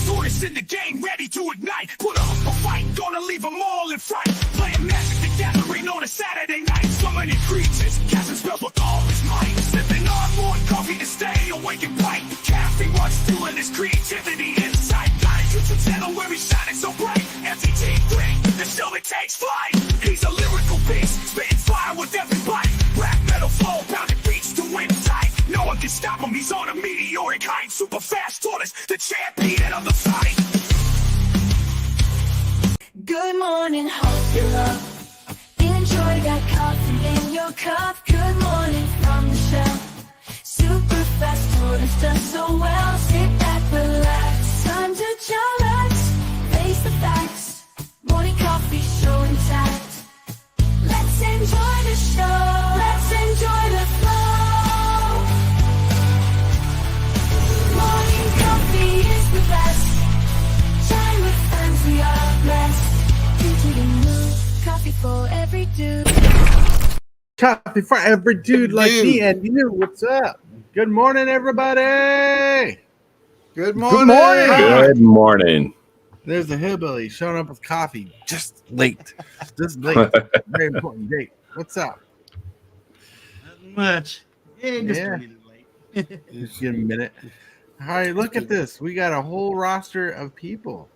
fast tortoise in the game, ready to ignite. Put up a fight, gonna leave them all in fright. Playing Magic the Gathering on a Saturday night. Summoning creatures, casting spells with all his might. Sipping on more coffee to stay awake and bright. Caffeine runs fueling his creativity inside. Got a YouTube channel where he's shining so bright. MTG the show that takes flight. He's a lyrical beast, spitting fire with every bite. Rap metal flow, pounding beats to win tight. No one can stop him, he's on a meteoric height. Super fast tortoise, the champion of the fight. Good morning, hope you're up. Enjoy that coffee in your cup. Good morning from the shelf. Super fast tortoise does so well. Sit back, relax, time to chillax. Face the facts, morning coffee show intact. Let's enjoy the show, let's enjoy the flow. Morning coffee is the best. Chime with friends, we are blessed. Into the mood, coffee for every dude. Coffee for every dude like me and you. What's up? Good morning, everybody. Good morning. Good morning. There's a hillbilly showing up with coffee just late. Just late. Very important date. What's up? Nothing much. Yeah, just a minute late. Just give him a minute. All right, look at this. We got a whole roster of people.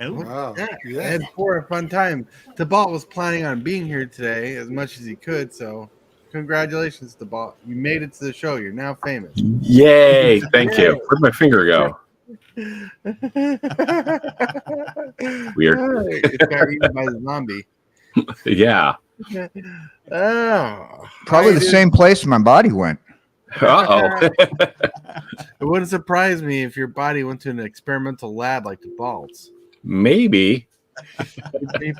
Oh, Wow. Yeah. And for a fun time. Tibalt was planning on being here today as much as he could, so congratulations, Tibalt. You made it to the show. You're now famous. Yay. Thank you. Where'd my finger go? Weird. It got eaten by the zombie. Yeah. Oh, Probably the same place my body went. Uh-oh. It wouldn't surprise me if your body went to an experimental lab like Tibalt's. Maybe.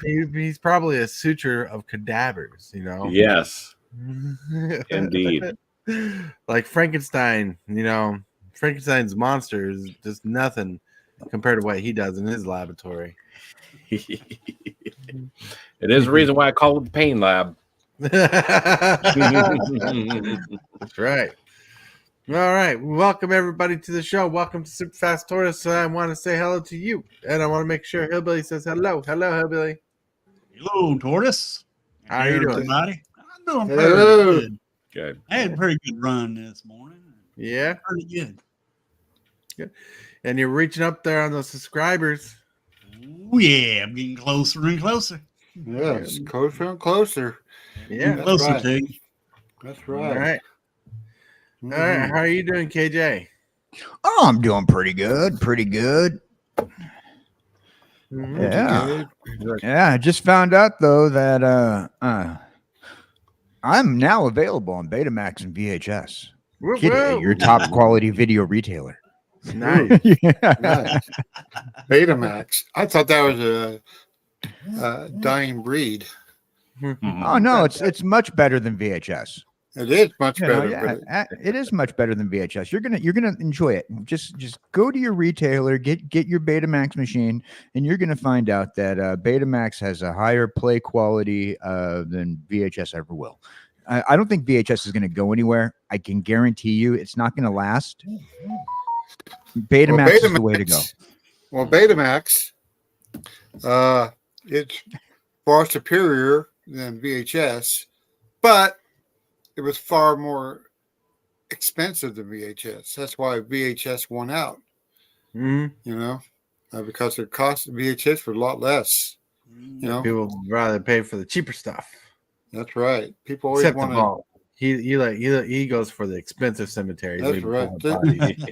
He's probably a suture of cadavers, you know? Yes. Indeed. Like Frankenstein, you know, Frankenstein's monster is just nothing compared to what he does in his laboratory. It is the reason why I call it the pain lab. That's right. All right. Welcome, everybody, to the show. Welcome to Super Fast Tortoise. I want to say hello to you, and I want to make sure Hillbilly says hello. Hello, Hillbilly. hello, Tortoise. How are you doing? Everybody? I'm doing Hello. pretty good. Good. I had a pretty good run this morning. Yeah. Pretty good. And you're reaching up there on those subscribers. Oh, yeah. I'm getting closer and closer. Yes, closer and closer. Yeah. That's Closer right. to you. That's All right. right. All right. How are you doing, KJ? Oh, I'm doing pretty good. Pretty good. Mhm. Yeah. Yeah. I just found out though that I'm now available on Betamax and VHS. Woo, Kitty, woo. your top quality video retailer. Nice. Yeah. Nice. Betamax. I thought that was a dying breed. Oh no, it's much better than VHS. It is much You know, better. yeah, it is much better than VHS. You're gonna enjoy it. Just go to your retailer, get your Betamax machine, and you're gonna find out that Betamax has a higher play quality than VHS ever will. I don't think VHS is gonna go anywhere. I can guarantee you, it's not gonna last. Betamax is the way to go. Well, Betamax, it's far superior than VHS, but it was far more expensive than VHS. That's why VHS won out. Mhm. You know, because it cost VHS for a lot less. You know, People would rather pay for the cheaper stuff. that's right. People always Except want the to. vault. He goes for the expensive cemeteries. That's leaving right. full of bodies.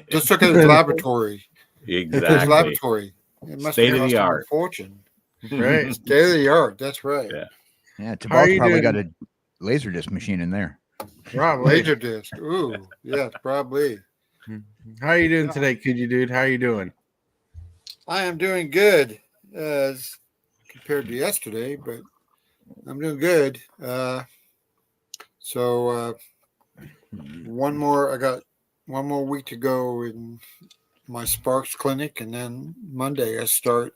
Just look at his laboratory. His Exactly. laboratory. It must State of cost the him a art. fortune. Right. State of the art. That's right. Yeah. Yeah, How are Tibalt's you probably doing? got a Laserdisc machine in there. Probably. Laser disc. Ooh, yes, probably. How are you doing today, Dude? How are you doing? I am doing good as compared to yesterday, but I'm doing good. So I got one more week to go in my Sparks clinic, and then Monday I start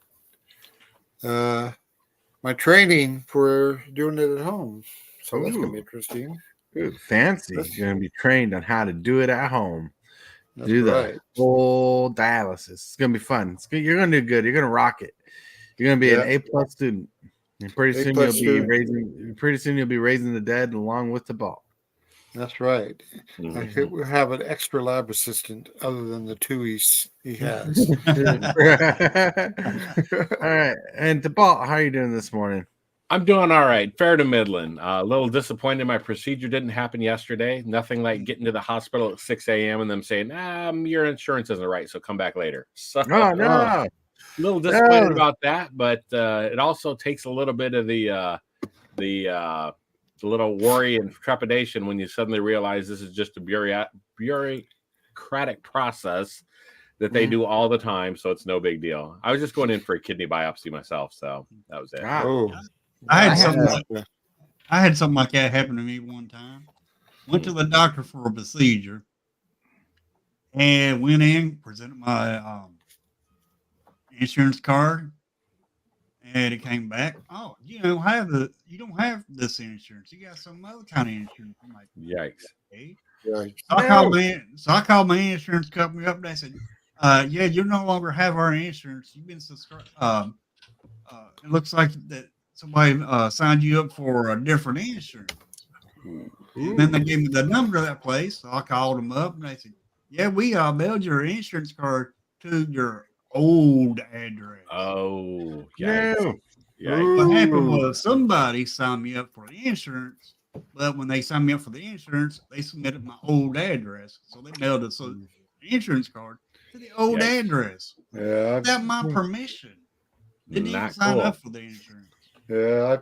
my training for doing it at home. So that's gonna be interesting. Ooh, fancy. You're going to be trained on how to do it at home. That's do the right. whole dialysis. It's gonna be fun. You're gonna do good. You're gonna rock it. You're gonna be an A+ student, and pretty soon A+ student. you'll be raising the dead along with the ball. That's right. I Mhm. think we have an extra lab assistant other than the two he has. All right, and the ball. How are you doing this morning? I'm doing all right, fair to middling. A little disappointed my procedure didn't happen yesterday. Nothing like getting to the hospital at 6 a.m. and them saying, your insurance isn't right, so come back later. So Oh no! a little disappointed about that, but it also takes a little bit of the little worry and trepidation when you suddenly realize this is just a bureaucratic process that they do all the time, so it's no big deal. I was just going in for a kidney biopsy myself, so that was it. Oh, I had I something. had- I had something like that happen to me one time. Went to the doctor for a procedure, and went in, presented my insurance card, and it came back. Oh, you don't have this insurance. You got some other kind of insurance. I'm like, Yikes. okay. right. So I called my insurance company up, and they said, "Yeah, you no longer have our insurance. You've been subscribed. It looks like that somebody signed you up for a different insurance." And then they gave me the number of that place, so I called them up, and they said, "Yeah, we mailed your insurance card to your old address." Oh, yikes. No. Yikes. What happened was somebody signed me up for the insurance, but when they signed me up for the insurance, they submitted my old address. So they mailed us the insurance card to the old Yikes. address Yeah, without my permission. Didn't even Not sign cool. up for the insurance. I'm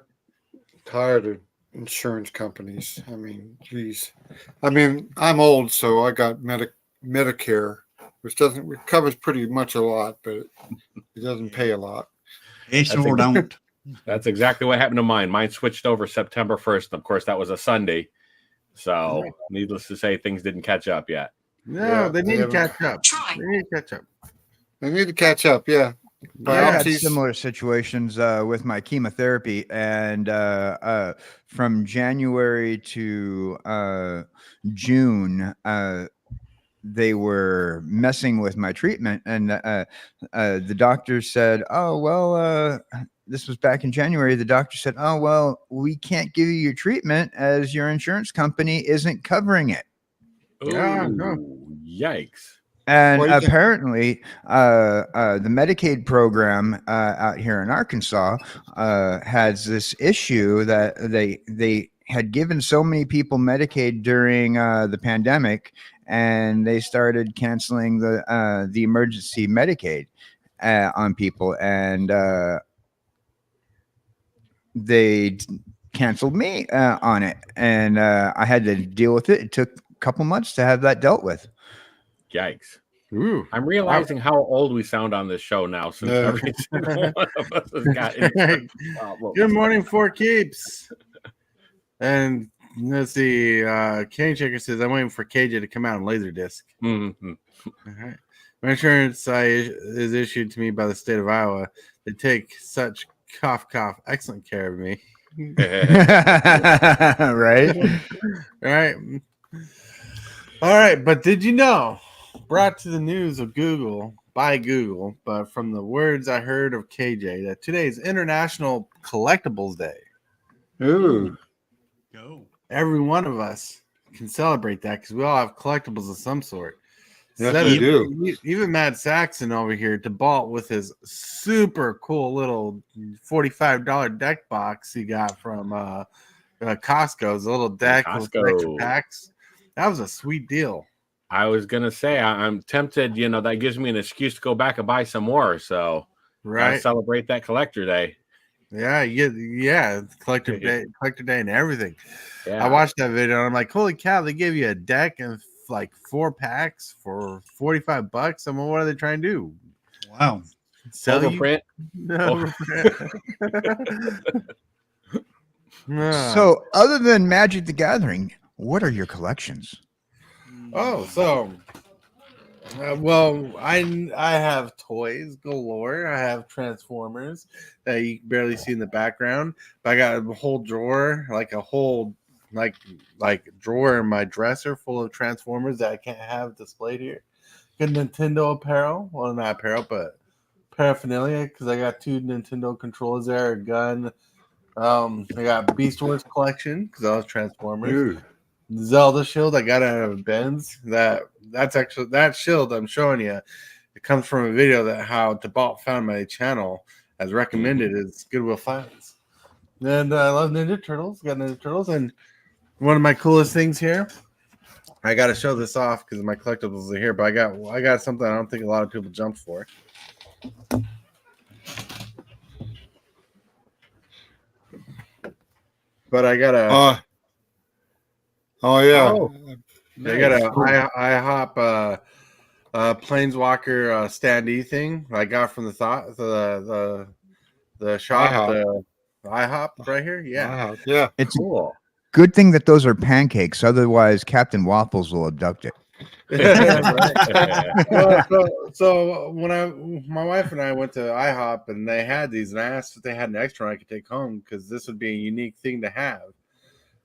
tired of insurance companies. I mean, geez. I mean, I'm old, so I got Medicare, which covers pretty much a lot, but it doesn't pay a lot. They sure don't. That's exactly what happened to mine. Mine switched over September 1st. Of course, that was a Sunday. So, needless to say, things didn't catch up yet. No, Yeah, they need to they catch up. They need to catch up. I need to catch up. Yeah. I had Biopsies. similar situations with my chemotherapy, and from January to June, they were messing with my treatment, and the doctor said, "Oh well." This was back in January. The doctor said, "Oh well, we can't give you your treatment as your insurance company isn't covering it." Yeah, no. Ooh, yikes. And Well, you can- apparently, the Medicaid program out here in Arkansas has this issue that they had given so many people Medicaid during the pandemic, and they started canceling the emergency Medicaid on people, and they canceled me on it, and I had to deal with it. It took a couple months to have that dealt with. Yikes. Ooh. I'm realizing how old we sound on this show now since No. every single one of us has got insurance problems. Good morning, Four Keeps. And let's see. Cane Checker says, I'm waiting for KJ to come out on Laserdisc. Mhm. All right. My insurance is issued to me by the state of Iowa. They take such excellent care of me. Right? All right. All right. But did you know, brought to the news of Google by Google, but from the words I heard of KJ, that today is International Collectibles Day. Ooh. Go. Every one of us can celebrate that because we all have collectibles of some sort. Yes, Instead we of- do. Even Matt Saxon over here, Tibalts with his super cool little $45 deck box he got from Costco's, a little deck with Costco. extra packs. That was a sweet deal. I was going to say, I'm tempted, that gives me an excuse to go back and buy some more. So, gotta Right? celebrate that collector day. Yeah, collector day and everything. Yeah. I watched that video and I'm like, holy cow, they gave you a deck and like 4 packs for $45. I mean, what are they trying to do? Wow. Sell you? Overprint. No. No. So, other than Magic the Gathering, what are your collections? Well, I have toys galore. I have Transformers that you can barely see in the background, but I got a whole drawer, like a whole like drawer in my dresser full of Transformers that I can't have displayed here. Got Nintendo apparel. Well, not apparel, but paraphernalia because I got 2 Nintendo controllers there, a gun. I got Beast Wars collection because I was Transformers. Ooh. Zelda shield I got out of Ben's. That's actually that shield I'm showing you. It comes from a video that how Tibalt found my channel as recommended is Goodwill Finds. And I love Ninja Turtles. Got Ninja Turtles, and one of my coolest things here. I got to show this off because my collectibles are here, but I got something I don't think a lot of people jumped for. But I got a. Oh yeah. Oh. I got a IHOP Planeswalker standee thing I got from the shop, IHOP. the IHOP right here. Yeah, Yeah. It's cool. good thing that those are pancakes. Otherwise, Captain Waffles will abduct it. So when my wife and I went to IHOP and they had these, and I asked if they had an extra one I could take home because this would be a unique thing to have,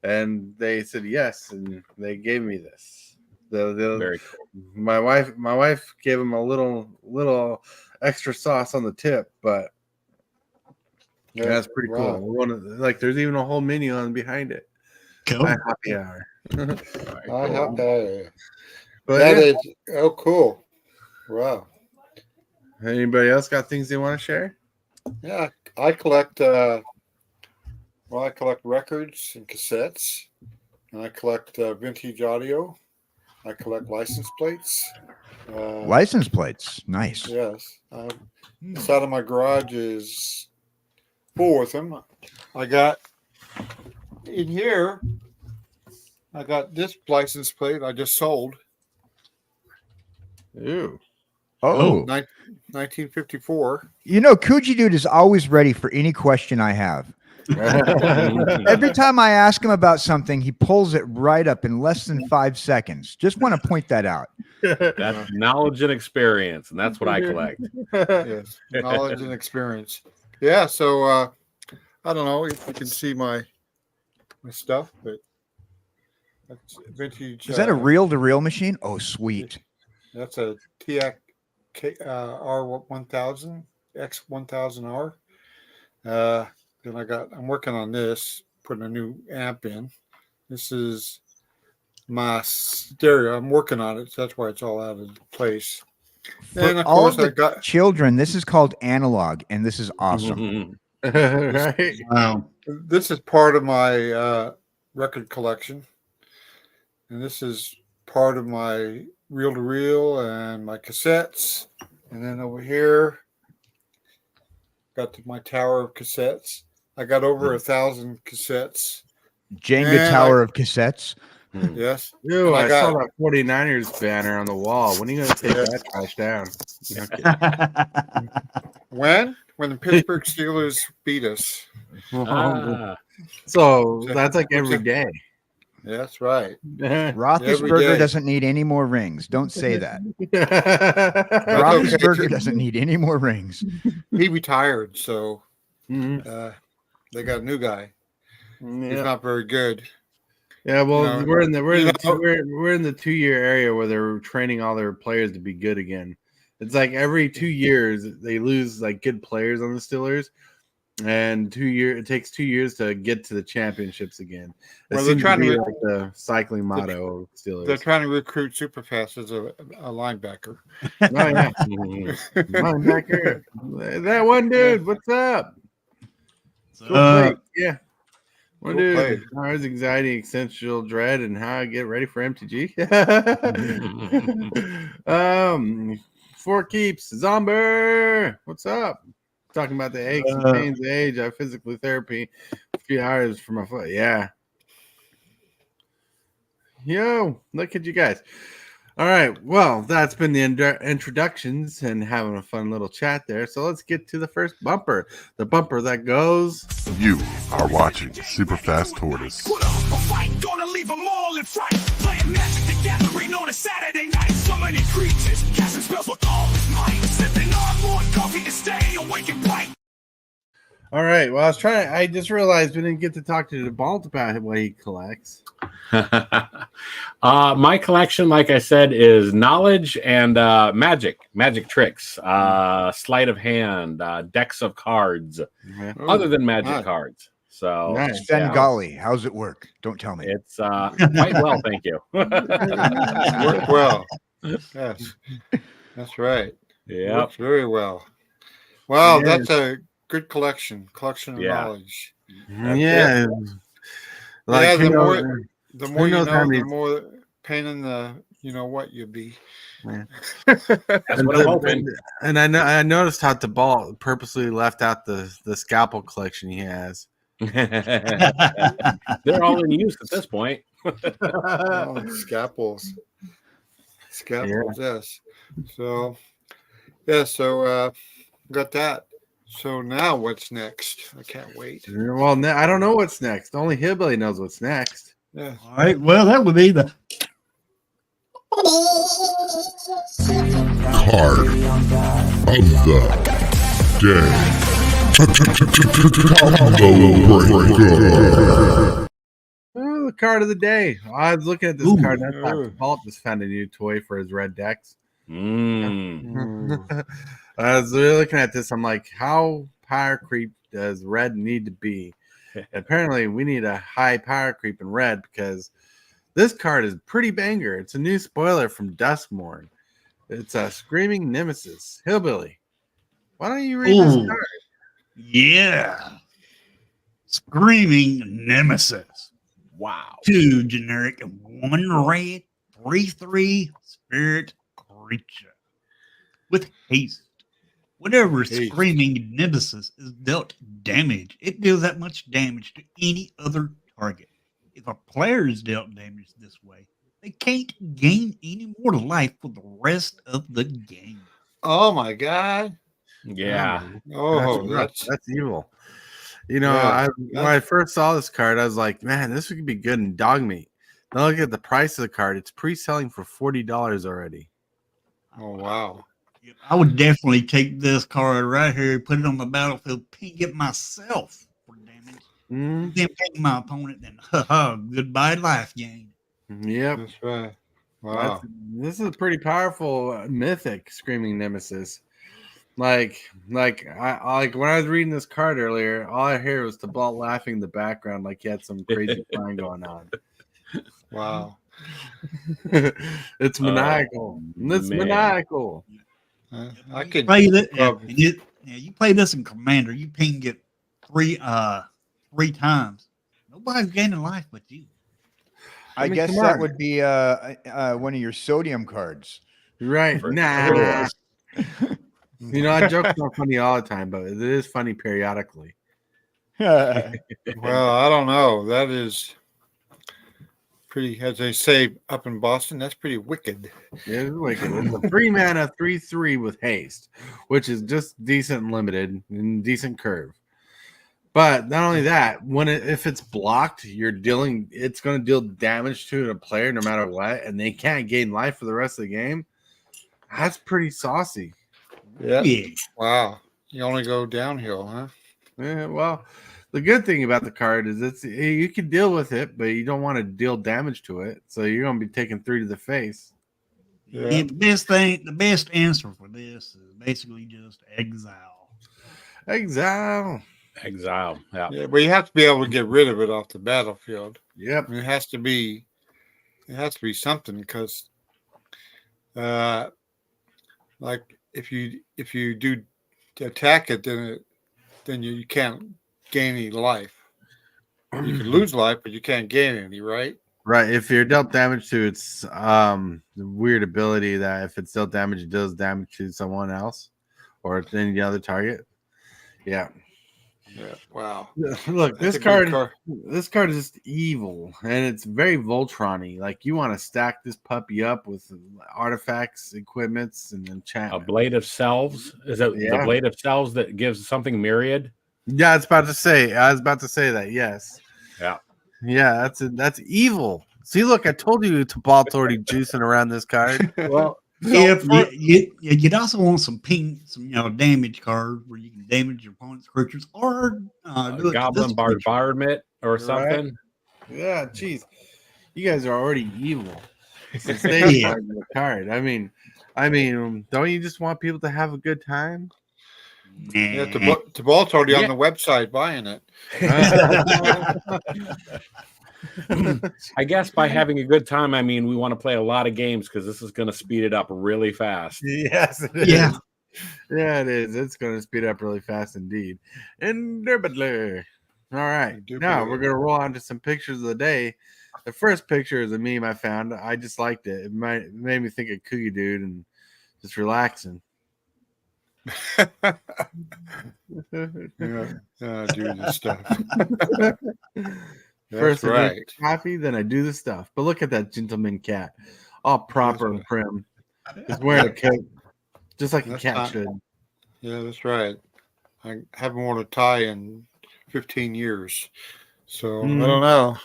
and they said yes, and they gave me this. Very cool. My wife gave him a little extra sauce on the tip, but yeah, that's pretty cool. There's even a whole menu on behind it. Cool. Happy hour. But That yeah. is cool. Wow. Anybody else got things they want to share? Yeah, I collect. I collect records and cassettes, and I collect vintage audio. I collect license plates. License plates, nice. Yes. Inside of my garage is full with them. I got in here. I got this license plate I just sold. Ooh. Oh, 1954. you know, kjcgdude is always ready for any question I have. Every time I ask him about something, he pulls it right up in less than 5 seconds. Just want to point that out. That's knowledge and experience, and that's what I collect. Yes, knowledge and experience. Yeah, so I don't know if you can see my stuff, but that's vintage. Is that a reel-to-reel machine? Oh, sweet. That's a TX R1000 X1000R. Then I'm working on this, putting a new amp in. This is my stereo. I'm working on it, so that's why it's all out of place. And For of all course, of I the got children, this is called analog, and this is awesome. Right. Wow. this is part of my record collection, and this is part of my reel-to-reel and my cassettes. And then over here, got my tower of cassettes. I got over 1,000 cassettes. Jenga And tower of cassettes. Yes. Ew, And I got- saw that 49ers banner on the wall. When are you going to take that trash down? Okay. When the Pittsburgh Steelers beat us. Ah, So that's like every day. Yeah, that's right. Roethlisberger day. doesn't need any more rings. Don't say that. okay, Roethlisberger too. doesn't need any more rings. He retired, so Mhm. they got a new guy. He's Yeah. not very good. Yeah, well, You know, we're in the you we're in the 2-year area where they're training all their players to be good again. It's like every 2 years they lose like good players on the Steelers, and it takes 2 years to get to the championships again. It Well, they're seems trying to to be re- like the cycling motto of Steelers. They're trying to recruit Superfast as a linebacker. Oh yeah, linebacker. That one dude. What's up? Go play. Yeah. One Go dude. play. How's anxiety, existential dread, and how I get ready for MTG. Four keeps. Zomber. What's up? Talking about the aches and pains of age. I physical therapy a few hours for my foot. Yeah. Yo, look at you guys. All right. Well, that's been the introductions and having a fun little chat there. So let's get to the first bumper. The bumper that goes. You are watching Super Fast Tortoise. Put up a fight, gonna leave them all in fright. Playing Magic the Gathering on a Saturday night. Summoning creatures, casting spells with all his might. Sipping on more coffee to stay awake and bright. All right. Well, I just realized we didn't get to talk to Tibalts about what he collects. My collection, like I said, is knowledge and magic tricks, sleight of hand, decks of cards, Yeah. other than magic nice. cards. So Nice. Svengali, how's it work? Don't tell me. it's quite well, thank you. Worked well. Yes, that's right. Yeah. Works very well. Wow, Yeah. that's a good collection of Yeah. knowledge. Yeah. Like, Yeah, who the knows- more the who more you knows how know, many- the more pain in the what you'll be. That's what I'm hoping. And I noticed how Tibalt purposely left out the scalpel collection he has. They're all in use at this point. Oh, scalpels. Yes. So got that. So now what's next? I can't wait. Well, I don't know what's next. Only Hillbilly knows what's next. Yeah. All right. Well, that would be the Card of the day. Combo breaker. Oh, the card of the day. I was looking at this Ooh. card and I thought Tibalt just found a new toy for his red decks. Mm. I was really looking at this. I'm like, how power creep does red need to be? Apparently, we need a high power creep in red because this card is pretty banger. It's a new spoiler from Duskmorn. It's a Screaming Nemesis. Hillbilly, why don't you read this Ooh. card? yeah, Screaming Nemesis. Wow. 2 generic and 1 red 3/3 spirit creature with haste. Whenever Haste. Screaming Nemesis is dealt damage, it deals that much damage to any other target. If a player is dealt damage this way, they can't gain any more life for the rest of the game. Oh my God. Yeah. Oh, That's evil. You know, Yeah, when I first saw this card, I was like, man, this could be good in dog meat. Now look at the price of the card. It's pre-selling for $40 already. oh wow. I would definitely take this card right here, put it on the battlefield, ping it myself for damage, Mm, then ping my opponent, then goodbye life gain. yep. That's right. Wow. This is a pretty powerful mythic Screaming Nemesis. Like I when I was reading this card earlier, all I hear was Tibalt laughing in the background like he had some crazy plan going on. Wow. It's maniacal. It's man. maniacal. I could Play that. probably- You play this in Commander. You ping it three times. Nobody's gaining life but you. I mean, guess come that on. would be one of your sodium cards. Right. For Nah. sure. You know, I joke not funny all the time, but it is funny periodically. Well, I don't know. That is pretty, as they say up in Boston, that's pretty wicked. Yeah, it's wicked. It's a 3-mana 3/3 with haste, which is just decent and limited and decent curve. But not only that, if it's blocked, it's going to deal damage to a player no matter what, and they can't gain life for the rest of the game. That's pretty saucy. Yeah. Yeah. Wow. You only go downhill, huh? Yeah, well, the good thing about the card is you can deal with it, but you don't want to deal damage to it. So you're going to be taking 3 to the face. Yeah. Yeah, the best answer for this is basically just exile. Exile. Yeah. Yeah, but you have to be able to get rid of it off the battlefield. Yep. I mean, it has to be something because, like if you do attack it, then you can't gain any life. You can lose life, but you can't gain any, right? Right. If you're dealt damage to its weird ability that if it's dealt damage, it does damage to someone else or any other target. Yeah. Yeah. Wow. Look, That's this a good card is just evil and it's very Voltron-y. Like you want to stack this puppy up with artifacts, equipments, and A enchantment. blade of selves. Is that the Yeah. blade of selves that gives something myriad? Yeah, I was about to say that. Yes. Yeah. Yeah, that's evil. See, look, I told you Tibalt's already juicing around this card. Well, Yeah, you'd also want some damage cards where you can damage your opponent's creatures or do it to Goblin this creature. bombardment or Right. something. Yeah, jeez. You guys are already evil. So stay Yeah. with the card. I mean, don't you just want people to have a good time? Yeah, Nah. Tibalt's already Yeah. on the website buying it. I guess by having a good time, I mean we want to play a lot of games because this is going to speed it up really fast. Yes, it is. Yeah. Yeah, it is. It's going to speed up really fast indeed. Indubitably. All right. Now we're going to roll on to some pictures of the day. The first picture is a meme I found. I just liked it. It made me think of Cookie Dude and just relaxing. Yeah, do this stuff. First, That's I right. drink coffee, then I do the stuff. But look at that gentleman cat, all proper and prim. He's wearing a coat, just like a That's cat not- should. Yeah, that's right. I haven't worn a tie in 15 years, so I don't know.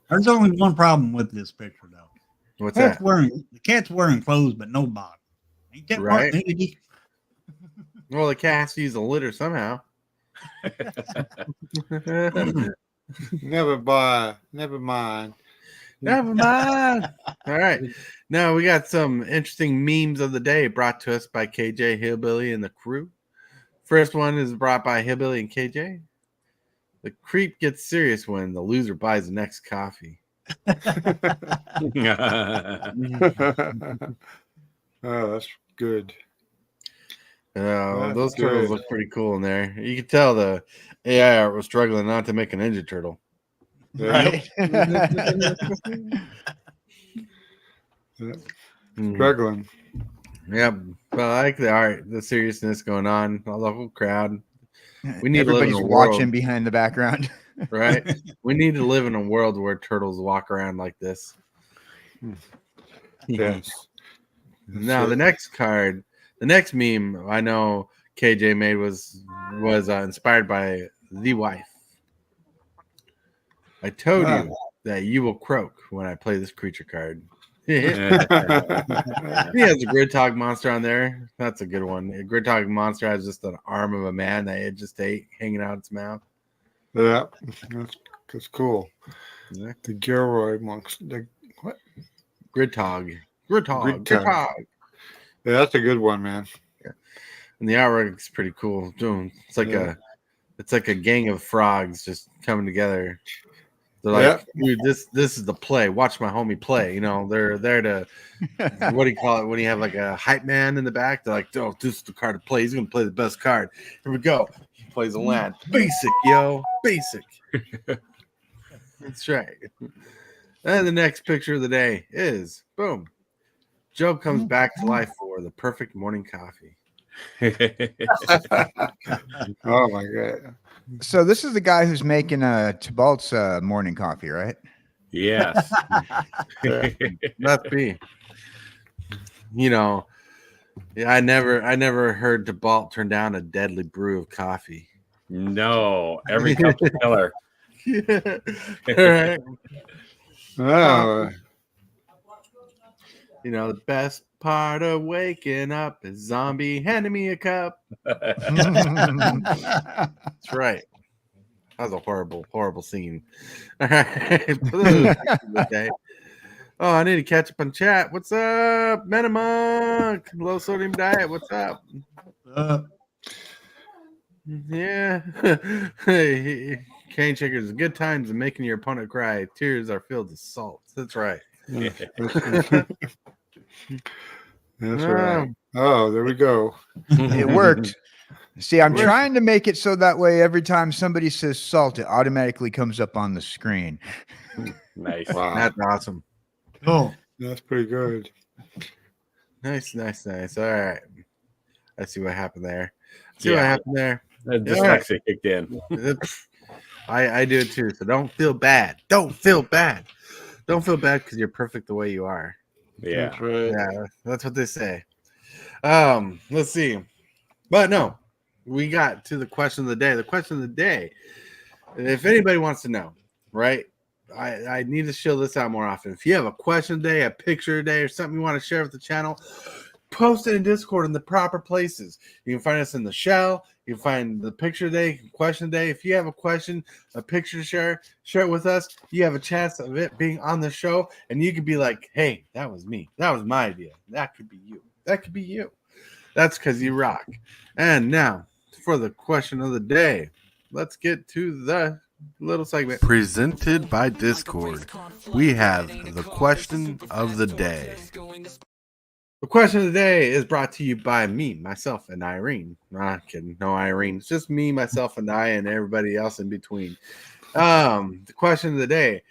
There's only one problem with this picture, though. What's The that? cat's wearing clothes, but no bottom. Ain't that Right. right, Nudie? Well, the cat has to use a litter somehow. Never mind. Never mind. All right. Now we got some interesting memes of the day brought to us by KJ, Hillbilly, and the crew. First one is brought by Hillbilly and KJ. The creep gets serious when the loser buys the next coffee. Oh, that's good. Those That's turtles good. look pretty cool in there. You could tell the AI art was struggling not to make a Ninja Turtle. Right. Struggling. Yep. But I like the art, the seriousness going on, all the whole crowd. We need to live in Everybody's a watching world, behind the background. right? We need to live in a world where turtles walk around like this. Yes. Now the next card, the next meme I know KJ made was inspired by the wife. I told you that you will croak when I play this creature card. He has a Gridtog monster on there. That's a good one. A Gridtog monster has just an arm of a man that it just ate hanging out its mouth. Yeah, that's cool. Yeah. The Gilroy monks. What? Gridtog. Yeah, that's a good one, man. And the artwork is pretty cool. Dude, it's like a gang of frogs just coming together. They're like, dude, this is the play. Watch my homie play. You know, they're there to what do you call it when you have like a hype man in the back? They're like, oh, this is the card to play. He's gonna play the best card. Here we go. He plays a land. Basic, yo. Basic. That's right. And the next picture of the day is boom. Joe comes back to life for the perfect morning coffee. Oh my god. So this is the guy who's making Tibalt's morning coffee, right? Yes. Must be. You know, I never heard Tibalt turn down a deadly brew of coffee. No, every cup's a killer. All right. Oh, You know, the best part of waking up is zombie handing me a cup. That's right. That was a horrible scene. All right. Okay. Oh, I need to catch up on chat. What's up, Metamunk? Low sodium diet. What's up? Yeah. Hey, cane shakers, good times and making your opponent cry. Tears are filled with salt. That's right. that's right. Oh, there we go. It worked. See, I'm trying to make it so that way every time somebody says salt, it automatically comes up on the screen. Nice. Wow, That's awesome. Oh, that's pretty good. Nice. All right. I see what happened there. See what happened there. The dyslexia kicked in. I do it too. So don't feel bad. Don't feel bad because you're perfect the way you are. Yeah. That's right. Yeah, that's what they say. Let's see. But no, we got to the question of the day. The question of the day, if anybody wants to know, right? I need to show this out more often. If you have a question today, a picture today, or something you want to share with the channel, post it in Discord in the proper places. You can find us in the shell. You can find the picture today, question today. If you have a question, a picture to share it with us. You have a chance of it being on the show, and you could be like, "Hey, that was me. That was my idea. That could be you. That could be you." That's because you rock. And now for the question of the day, let's get to the little segment presented by Discord. We have the question of the day. The question of the day is brought to you by me, myself, and Irene. Nah, kidding. No Irene. It's just me, myself, and I, and everybody else in between. The question of the day.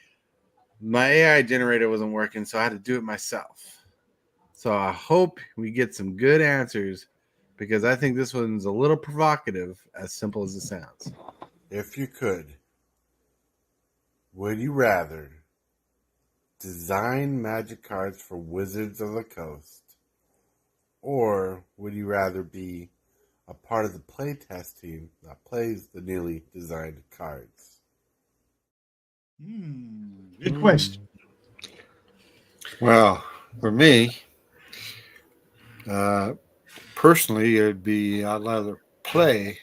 My AI generator wasn't working, so I had to do it myself. So I hope we get some good answers, because I think this one's a little provocative, as simple as it sounds. If you could, would you rather design magic cards for Wizards of the Coast, or would you rather be a part of the playtest team that plays the newly designed cards? Good question. Well, for me, personally, it'd be I'd rather play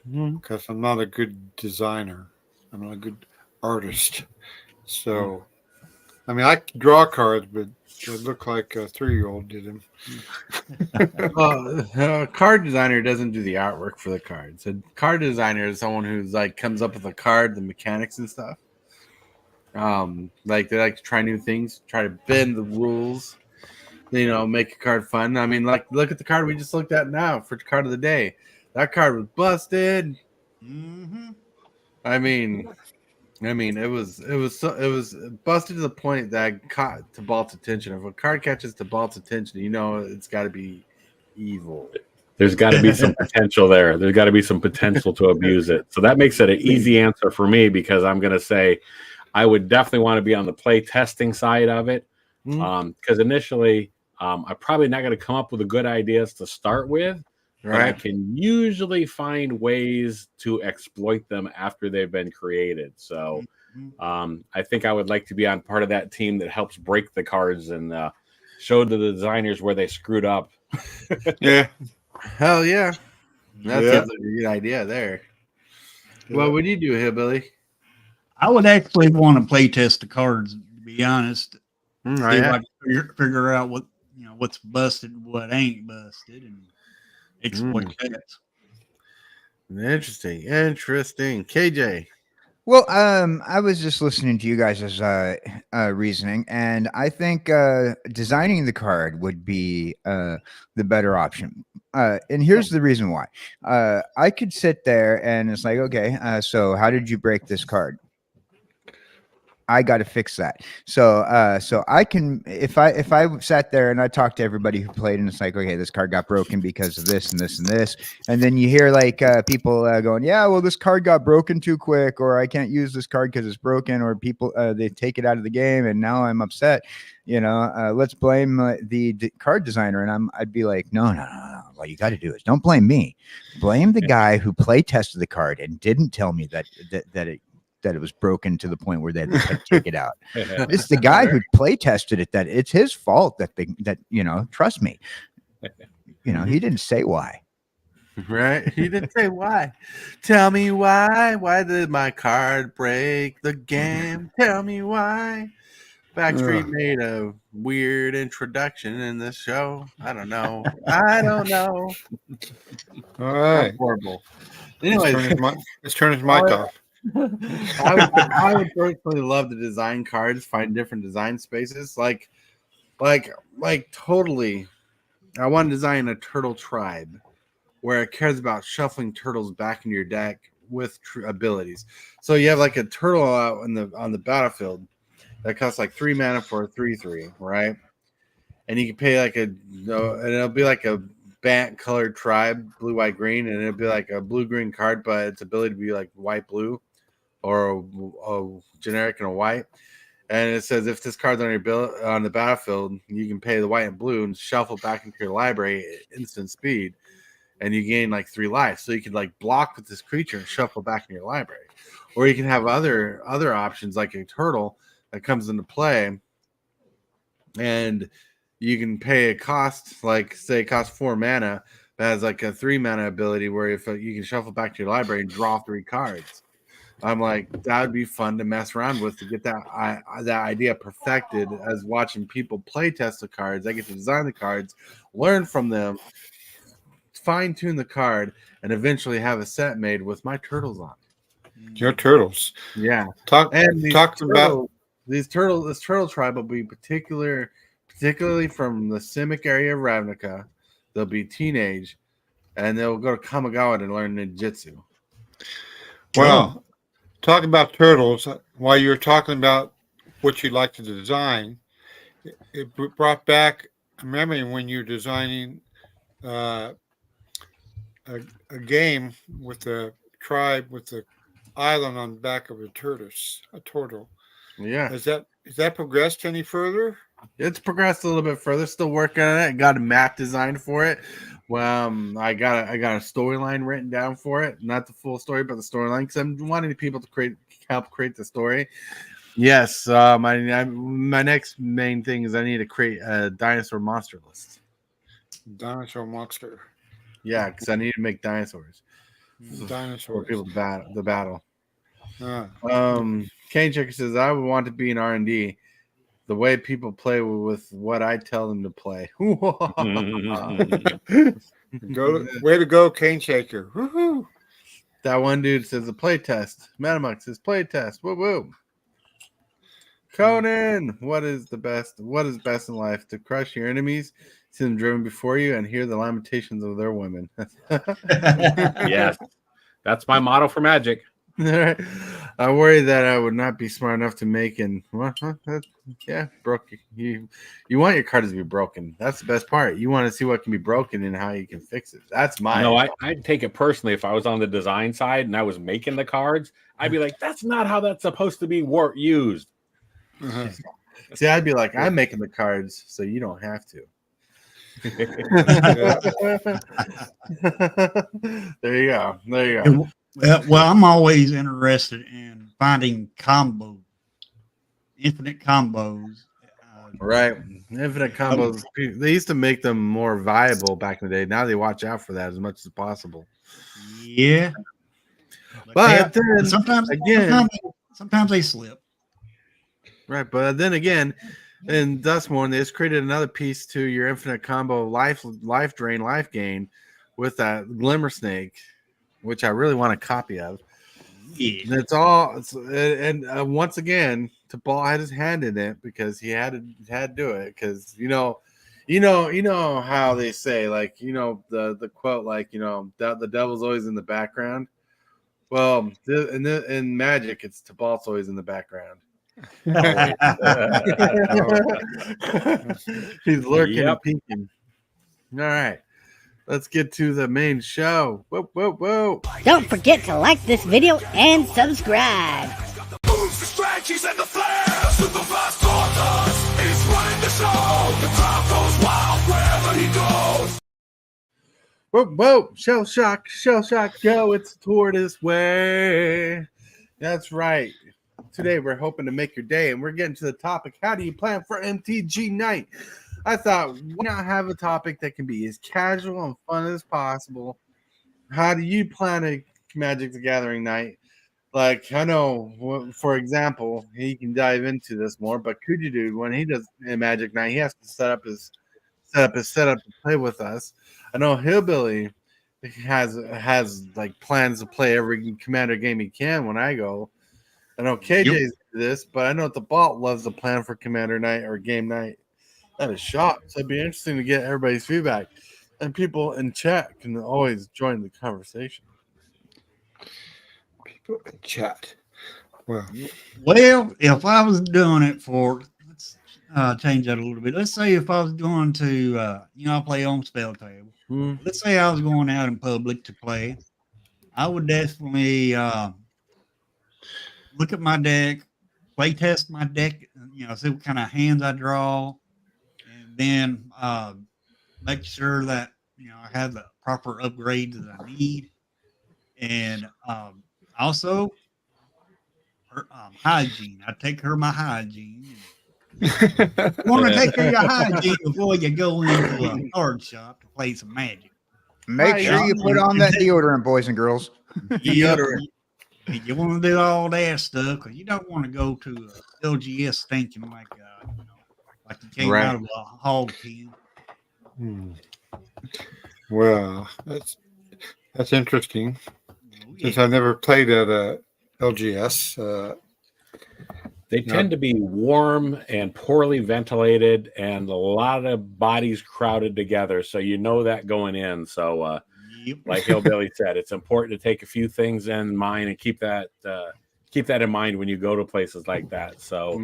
because I'm not a good designer. I'm not a good artist. So, I mean, I can draw cards, but they look like a 3-year-old did them. Well, a card designer doesn't do the artwork for the cards. A card designer is someone who's like comes up with a card, the mechanics and stuff. Like they like to try new things, try to bend the rules, make a card fun. I mean, like look at the card we just looked at now for card of the day. That card was busted. Mm-hmm. I mean, it was busted to the point that caught Tibalt's attention. If a card catches Tibalt's attention, it's got to be evil. There's got to be some potential there. There's got to be some potential to abuse it. So that makes it an easy answer for me, because I'm going to say I would definitely want to be on the play testing side of it. Because initially, I'm probably not going to come up with the good ideas to start with. Right. But I can usually find ways to exploit them after they've been created. So I think I would like to be on part of that team that helps break the cards and show the designers where they screwed up. Yeah. Hell yeah. That seems like a good idea there. Yeah. What would you do, Hillbilly? I would actually want to play test the cards, to be honest. See if I can figure out what's busted and what ain't busted, and exploit that. Interesting. KJ. Well, I was just listening to you guys' reasoning, and I think designing the card would be the better option. And here's the reason why. I could sit there and it's like, okay, so how did you break this card? I got to fix that. So I can, if I sat there and I talked to everybody who played, and it's like, okay, this card got broken because of this and this and this. And then you hear like people going, yeah, well, this card got broken too quick, or I can't use this card because it's broken, or people, they take it out of the game and now I'm upset. Let's blame the card designer. And I'd be like, no. What you got to do is don't blame me. Blame the guy who play tested the card and didn't tell me that it was broken to the point where they had to take it out. It's the guy who play tested it that it's his fault that trust me. He didn't say why. Right? He didn't say why. Tell me why. Why did my card break the game? Tell me why. Backstreet made a weird introduction in this show. I don't know. All right. That's horrible. Anyways, let's turn his mic off. I would personally love to design cards, find different design spaces. Like totally. I want to design a turtle tribe where it cares about shuffling turtles back into your deck with abilities. So you have like a turtle out on the battlefield that costs like 3 mana for a 3/3, right? And you can pay like and it'll be like a Bant colored tribe, blue, white, green, and it'll be like a blue-green card, but its ability to be like white-blue, or a generic and a white. And it says if this card's on the battlefield, you can pay the white and blue and shuffle back into your library at instant speed. and you gain like 3 life. So you could like block with this creature and shuffle back in your library, or you can have other options like a turtle that comes into play, and you can pay a cost, like say it costs 4 mana, but has like a 3 mana ability where if you can shuffle back to your library and draw 3 cards. I'm like, that would be fun to mess around with to get that idea perfected. As watching people play test the cards, I get to design the cards, learn from them, fine tune the card, and eventually have a set made with my turtles on. Your turtles. Yeah, And this turtle tribe will be particularly from the Simic area of Ravnica. They'll be teenage, and they'll go to Kamigawa to learn ninjutsu. Well, talking about turtles, while you're talking about what you'd like to design, it brought back a memory when you're designing a game with the tribe with the island on the back of a turtle. Yeah. Is that progressed any further? It's progressed a little bit further. Still working on it. Got a map designed for it. Well, I got a storyline written down for it. Not the full story, but the storyline, because I'm wanting people to help create the story. Yes, my next main thing is I need to create a dinosaur monster list. Dinosaur monster. Yeah, because I need to make dinosaurs. Dinosaur For people to battle. Ah. Kane Checker says I would want to be in R&D. The way people play with what I tell them to play. Way to go, Cane Shaker. Woohoo. That one dude says a play test. Metamux says play test. Woo woo. Conan, what is best in life? To crush your enemies, see them driven before you, and hear the lamentations of their women. Yes. That's my motto for Magic. I worry that I would not be smart enough to make broke. You want your cards to be broken. That's the best part. You want to see what can be broken and how you can fix it. That's my. No, I'd take it personally if I was on the design side and I was making the cards. I'd be like, that's not how that's supposed to be used. Uh-huh. See, I'd be like, I'm making the cards, so you don't have to. There you go. Well, I'm always interested in finding infinite combos. Right. Infinite combos. They used to make them more viable back in the day. Now they watch out for that as much as possible. Yeah. But then sometimes they slip. Right. But then again, in Dustmorn, they just created another piece to your infinite combo life drain, life gain with that Glimmer Snake, which I really want a copy of. Yeah. And it's all, once again, Tibalt had his hand in it because he had to do it because you know how they say, like, the quote, like, the devil's always in the background. Well, in Magic, it's Tibalt's always in the background. He's lurking and peeking. All right. Let's get to the main show. Whoa. Don't forget to like this video and subscribe. The moves, the strategies, and the flair. Super fast Tortoise is running the show. The crowd goes wild wherever he goes. Whoa. Shell shock, yo. It's Tortoise Way. That's right. Today we're hoping to make your day, and we're getting to the topic. How do you plan for MTG night? I thought, why not have a topic that can be as casual and fun as possible? How do you plan a Magic the Gathering night? Like, I know, for example, he can dive into this more, but kjcgdude, when he does a Magic night, he has to set up his setup to play with us. I know HILLBILLY has like plans to play every Commander game he can when I go. I know KJ's this, but I know Tibalt loves to plan for Commander night or game night. That is shocked. So it'd be interesting to get everybody's feedback. And people in chat can always join the conversation. People in chat. Well, if I was doing it for, let's change that a little bit. Let's say if I was going to, I play on spell table. Let's say I was going out in public to play. I would definitely look at my deck, play test my deck, see what kind of hands I draw. And then make sure that I have the proper upgrades that I need, and also hygiene. I take care of my hygiene. You want to take care of your hygiene before you go into a card shop to play some Magic. Make sure you put on that deodorant, boys and girls. Yep. You want to do all that stuff because you don't want to go to LGS stinking like like you came out of a hog pen. Well, that's interesting. Since I never played at LGS. They tend to be warm and poorly ventilated and a lot of bodies crowded together. So you know that going in. So like Hillbilly said, it's important to take a few things in mind and keep that in mind when you go to places like that. So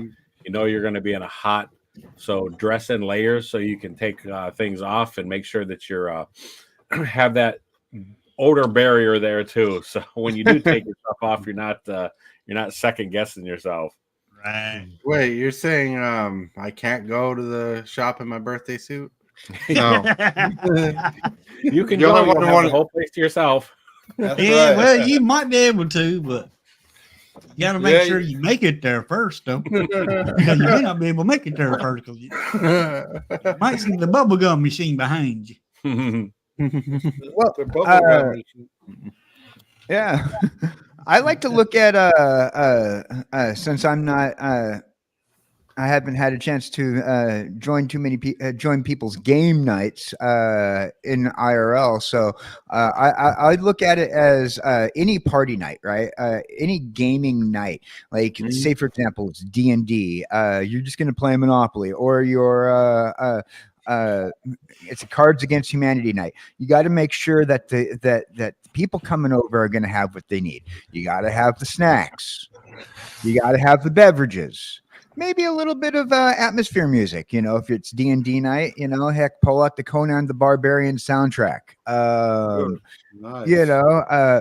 you know you're going to be in a hot, so dress in layers so you can take things off and make sure that you're have that odor barrier there too. So when you do take your stuff off, you're not second guessing yourself. Right. Wait, you're saying I can't go to the shop in my birthday suit? No. You can go. You have the whole place to yourself. That's Yeah, right. well, you might be able to, but you got to make sure you make it there first, though. Because you may not be able to make it there first because you might see the bubblegum machine behind you. Well, The bubblegum machine. yeah. I like to look at since I'm not I haven't had a chance to join join people's game nights in IRL. So I look at it as any party night, right? Any gaming night. Like say for example, it's D&D. You're just going to play Monopoly, or you're it's a Cards Against Humanity night. You got to make sure that that people coming over are going to have what they need. You got to have the snacks. You got to have the beverages. Maybe a little bit of atmosphere music. You know, if it's D&D night, you know, heck, pull out the Conan the Barbarian soundtrack. Nice. You know,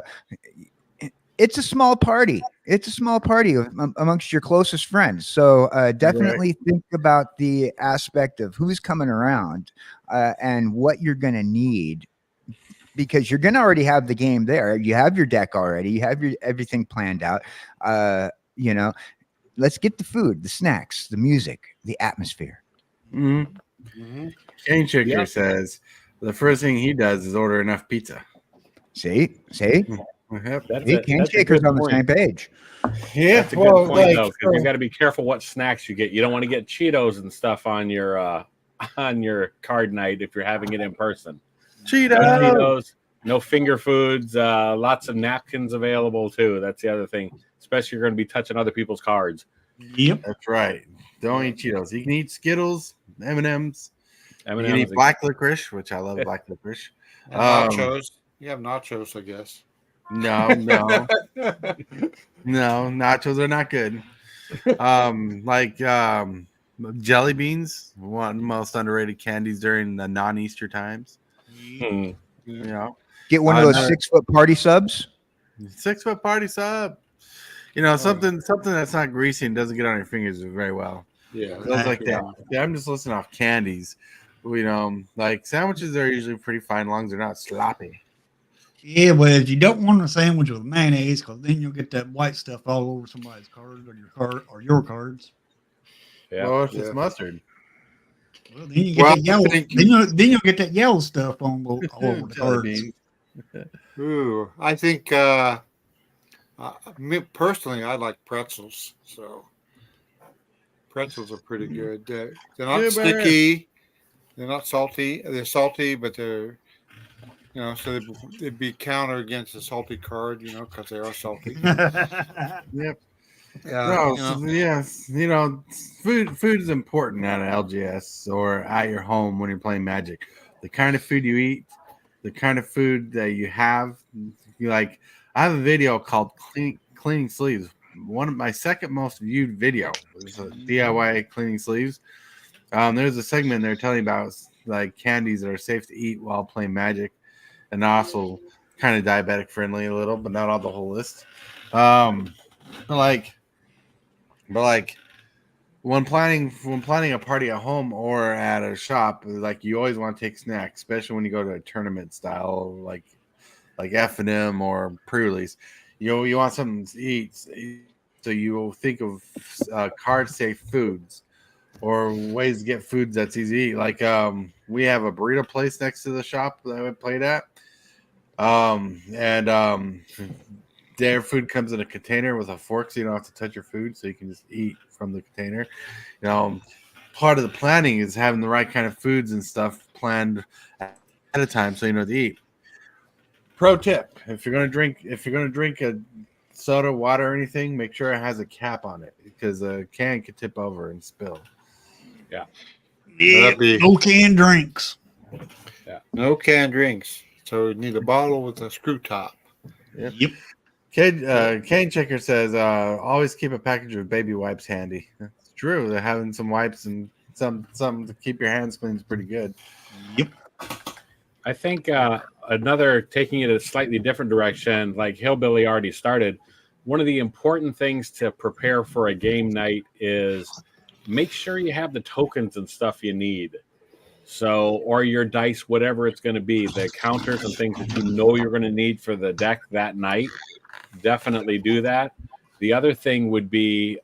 it's a small party. It's a small party amongst your closest friends. So definitely think about the aspect of who's coming around and what you're going to need, because you're going to already have the game there. You have your deck already. You have your everything planned out. You know, let's get the food, the snacks, the music, the atmosphere. Cane Chicker says the first thing he does is order enough pizza. See? Yep. Cane Shaker's on the same page. Yeah, That's a good point, though, because you got to be careful what snacks you get. You don't want to get Cheetos and stuff on your card night if you're having it in person. Cheetos, no finger foods, lots of napkins available too. That's the other thing, especially you're going to be touching other people's cards. Yep, that's right. Don't eat Cheetos. You can eat Skittles, M&Ms. You can eat M&Ms. black licorice, which I love black licorice. And nachos. You have nachos, I guess. No, nachos are not good. Jelly beans, one of the most underrated candies during the non-Easter times. You know, get one of those 6-foot party subs. 6-foot party sub. You know, something that's not greasy and doesn't get on your fingers very well. Yeah, those like that. Yeah, I'm just listing off candies. You know, like sandwiches are usually pretty fine, as long as they're not sloppy. Yeah, but you don't want a sandwich with mayonnaise because then you'll get that white stuff all over somebody's card or your cards. Yeah. Well, if it's mustard. Well, then you get that yellow. Then you'll get that yellow stuff all over the cards. Ooh, I think me personally, I like pretzels. So pretzels are pretty good. They're not sticky. They're not salty. They're salty, but they're so they'd be counter against a salty card, because they are salty. Yep. Yes. Food is important at LGS or at your home when you're playing Magic. The kind of food you eat, the kind of food that you have. I have a video called Cleaning Sleeves. One of my second most viewed video was a DIY cleaning sleeves. There's a segment there telling about candies that are safe to eat while playing Magic, and also kind of diabetic friendly a little, but not on the whole list. when planning a party at home or at a shop, like you always want to take snacks, especially when you go to a tournament style like F&M or pre-release. You want something to eat, so you will think of card safe foods or ways to get foods that's easy to eat. Like we have a burrito place next to the shop that we played at, and their food comes in a container with a fork, so you don't have to touch your food, so you can just eat from the container. Part of the planning is having the right kind of foods and stuff planned ahead of time, so you know what to eat. Pro tip: if you're gonna drink a soda, water, or anything, make sure it has a cap on it because a can could tip over and spill. Yeah, That'd be- no canned drinks. No canned drinks. So you need a bottle with a screw top. Yep. Cane Checker says, always keep a package of baby wipes handy. It's true. They're having some wipes and something to keep your hands clean is pretty good. Yep. I think another, taking it a slightly different direction, like Hillbilly already started, one of the important things to prepare for a game night is make sure you have the tokens and stuff you need. So, or your dice, whatever it's going to be, the counters and things that you know you're going to need for the deck that night. Definitely do that. The other thing would be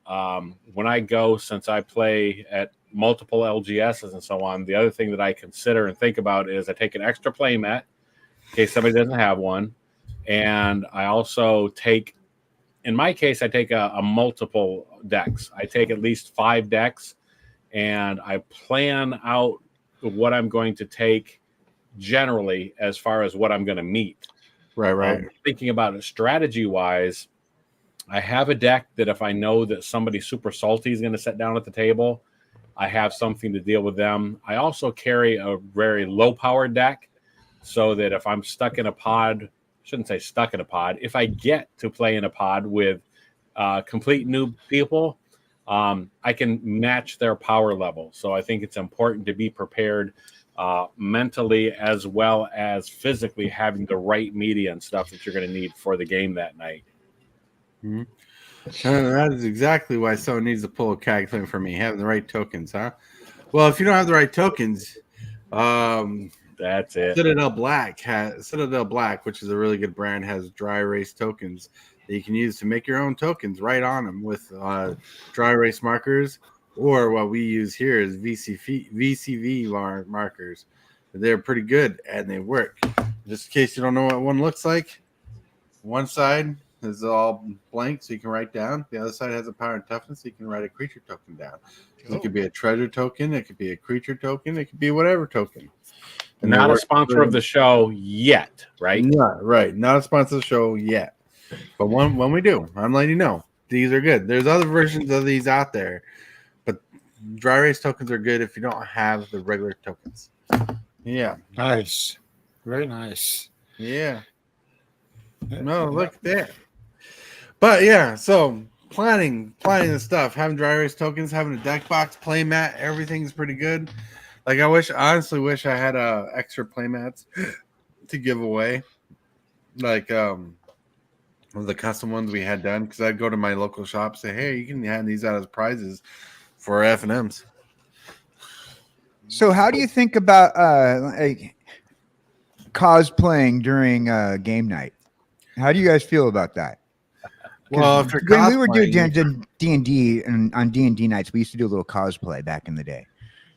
when I go, since I play at multiple LGSs and so on, the other thing that I consider and think about is I take an extra play mat in case somebody doesn't have one. And I also take, in my case, I take a multiple decks. I take at least 5 decks and I plan out what I'm going to take generally as far as what I'm going to meet. Right. Thinking about it strategy wise, I have a deck that if I know that somebody super salty is going to sit down at the table, I have something to deal with them. I also carry a very low power deck so that if I'm stuck in a pod, shouldn't say stuck in a pod, if I get to play in a pod with complete new people, I can match their power level. So I think it's important to be prepared mentally as well as physically, having the right media and stuff that you're going to need for the game that night. Mm-hmm. That is exactly why someone needs to pull a calculator for me, having the right tokens, huh? Well, if you don't have the right tokens, that's it. Citadel Black, which is a really good brand, has dry erase tokens that you can use to make your own tokens right on them with dry erase markers, or what we use here is VCV markers. They're pretty good and they work. Just in case you don't know what one looks like, one side is all blank, so you can write down. The other side has a power and toughness, so you can write a creature token down. It could be a treasure token, it could be a creature token, it could be whatever token. And not a sponsor of the show yet, right? Not a sponsor of the show yet. But when we do, I'm letting you know these are good. There's other versions of these out there, but dry erase tokens are good if you don't have the regular tokens. Yeah. Nice. Very nice. Yeah. No, look there. But yeah, so planning the stuff, having dry erase tokens, having a deck box, play mat, everything's pretty good. Like honestly wish I had extra play mats to give away. Like the custom ones we had done, because I'd go to my local shop, say, hey, you can hand these out as prizes for F&Ms. So how do you think about cosplaying during game night? How do you guys feel about that? Well, if you're when we were doing cosplaying- D&D and on D&D nights, we used to do a little cosplay back in the day.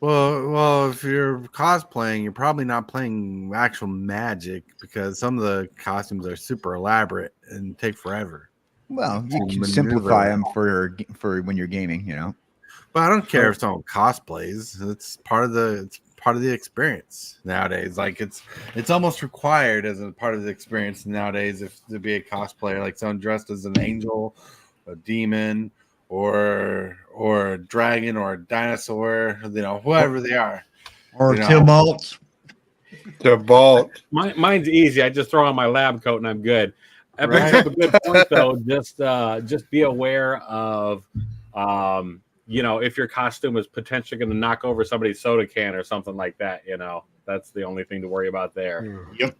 Well, if you're cosplaying, you're probably not playing actual Magic, because some of the costumes are super elaborate and take forever. Well, you can maneuver simplify them. them for when you're gaming, you know. But I don't care if someone cosplays. It's part of the experience nowadays. Like it's almost required as a part of the experience nowadays if to be a cosplayer, like someone dressed as an angel, a demon, or a dragon, or a dinosaur, whoever they are. Or Tibalts. Tibalt. Mine's easy. I just throw on my lab coat and I'm good. That brings up a good point, though. Just be aware of, if your costume is potentially going to knock over somebody's soda can or something like that. That's the only thing to worry about there. Yep.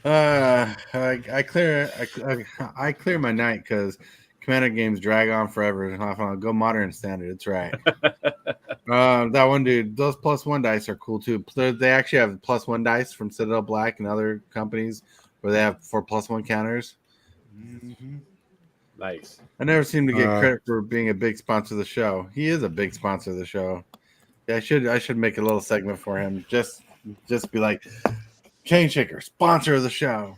I clear my night because Commander games drag on forever. Go modern and standard. It's right. That one dude, those +1 dice are cool too. They actually have +1 dice from Citadel Black and other companies where they have 4 +1 counters. Nice. I never seem to get credit for being a big sponsor of the show. He is a big sponsor of the show. Yeah, I should make a little segment for him. Just be like, Cane Shaker, sponsor of the show,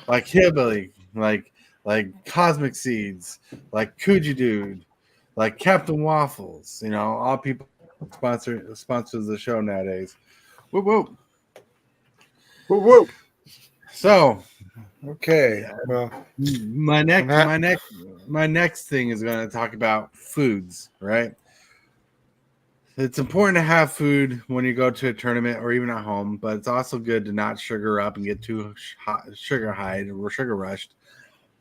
like Hillbilly, like Cosmic Seeds, like kjcowboydan, like Captain Waffles. You know, all people sponsors the show nowadays. Whoop whoop. Whoop, whoop. So, Okay. Well, my next thing is going to talk about foods, right? It's important to have food when you go to a tournament or even at home, but it's also good to not sugar up and get too sugar high or sugar rushed.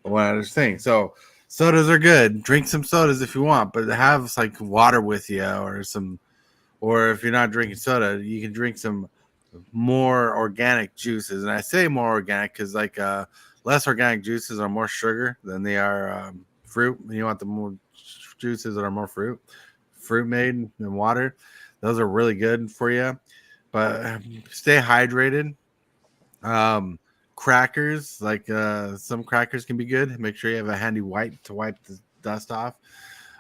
One other thing. So sodas are good. Drink some sodas if you want, but have like water with you or if you're not drinking soda, you can drink some more organic juices. And I say more organic because less organic juices are more sugar than they are fruit. You want the more juices that are more fruit made and water. Those are really good for you. But stay hydrated. Crackers, some crackers can be good. Make sure you have a handy wipe to wipe the dust off.